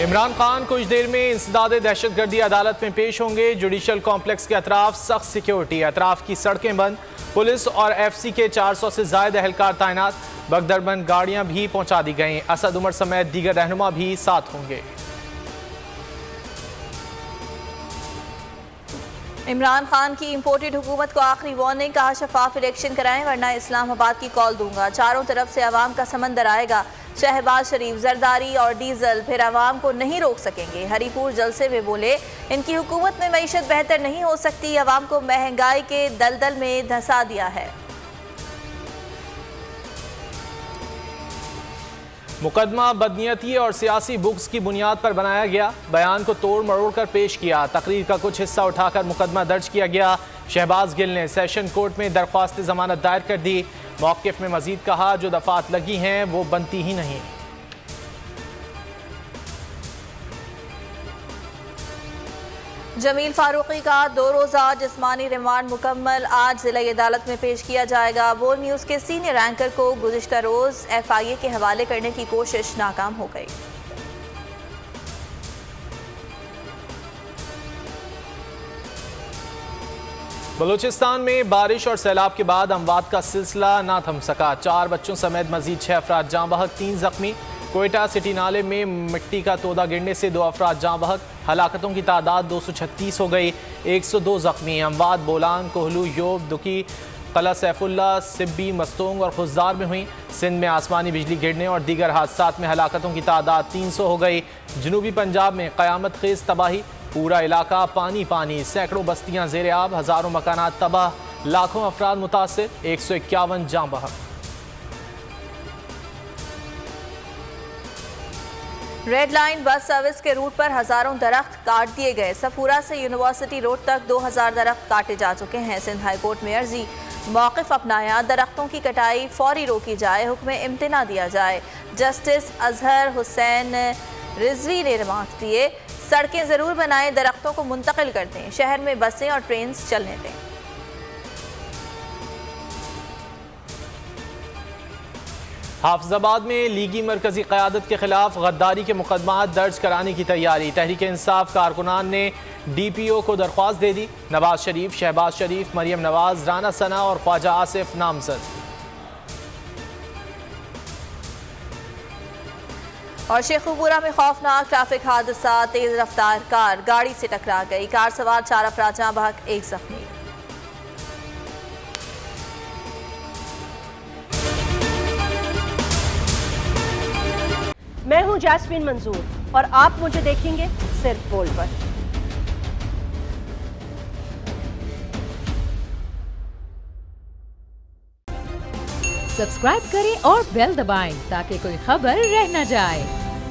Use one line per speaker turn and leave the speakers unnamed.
इमरान खान कुछ देर में इंसदाद दहशतगर्दी अदालत में पेश होंगे। जुडिशल कॉम्प्लेक्स के अतराफ सख्त सिक्योरिटी, अतराफ की सड़कें बंद, पुलिस और FC के 400 से ज्यादा एहलकार तैनात, बगदरबंद गाड़ियां भी पहुंचा दी गईं। असद उमर समेत दीगर रहनुमा भी साथ होंगे।
इमरान खान की इम्पोर्टेड हुकूमत को आखिरी वार्निंग, कहा शफाफ इलेक्शन कराएं वरना इस्लामाबाद की कॉल दूंगा। चारों तरफ से अवाम का समंदर आएगा। शहबाज शरीफ जरदारी और डीजल फिर अवाम को नहीं रोक सकेंगे। हरीपुर जलसे में बोले, इनकी हुकूमत में मईशत बेहतर नहीं हो सकती, अवाम को महंगाई के दलदल में धंसा दिया है।
मुकदमा बदनीयती और सियासी बुक्स की बुनियाद पर बनाया गया। बयान को तोड़ मरोड़ कर पेश किया। तकरीर का कुछ हिस्सा उठाकर मुकदमा दर्ज किया गया। शहबाज गिल ने सेशन कोर्ट में दरख्वास्त जमानत दायर कर दी। मौक़िफ़ में मजीद कहा, जो दफात लगी हैं वो बनती ही नहीं।
जमील फारूकी का 2 रोज़ा जिस्मानी रिमांड मुकम्मल, आज जिला अदालत में पेश किया जाएगा। बोल न्यूज़ के सीनियर एंकर को गुज़िश्ता रोज़ FIA के हवाले करने की कोशिश नाकाम हो गई।
बलूचिस्तान में बारिश और सैलाब के बाद अमवात का सिलसिला ना थम सका। 4 बच्चों समेत मजीद 6 अफराद जाँ बहक, 3 जख्मी। कोयटा सिटी नाले में मिट्टी का तोदा गिरने से 2 अफराद जाँ बहक। हलाकतों की तादाद 236 हो गई, 102 जख्मी। अमवात बोलांग, कोहलू, योब, दुकी, कला सैफुल्ला, सिब्बी, मस्तोंग और खुजदार में हुई। सिंध में आसमानी बिजली गिरने और दीगर हादसात में हलाकतों की तादाद 300 हो गई। जनूबी पंजाब में क़यामत खेज तबाही, पूरा इलाका पानी पानी, सैकड़ों बस्तियां ज़ेर आब, हज़ारों मकानात तबाह, लाखों अफराद मुतासिर, 151 जाँ बहक।
रेड लाइन बस सर्विस के रूट पर हजारों दरख्त काट दिए गए। सफूरा से यूनिवर्सिटी रोड तक 2000 दरख्त काटे जा चुके हैं। सिंध हाई कोर्ट में अर्जी, मौक़िफ़ अपनाया, दरख्तों की कटाई फौरी रोकी जाए, हुक्म इम्तना दिया जाए। जस्टिस अजहर हुसैन रिजवी ने रिमार्क दिए, सड़कें ज़रूर बनाएं, दरख्तों को मुंतकिल कर दें, शहर में बसें और ट्रेन चलने दें।
हाफिजाबाद में लीगी मरकजी क़यादत के खिलाफ गद्दारी के मुकदमात दर्ज कराने की तैयारी। तहरीक इंसाफ कारकुनान ने DPO को दरख्वास्त दे दी। नवाज शरीफ, शहबाज शरीफ, मरियम नवाज, राना सना और ख्वाजा आसिफ नामजद।
और शेखुपुरा में खौफनाक ट्रैफिक हादसा, तेज रफ्तार कार गाड़ी से टकरा गई। कार सवार 4 अफराद जाँ बहक, 1 जख्मी।
मैं हूं जैस्मीन मंजूर और आप मुझे देखेंगे सिर्फ बोल पर।
सब्सक्राइब करें और बेल दबाएं ताकि कोई खबर रह न जाए।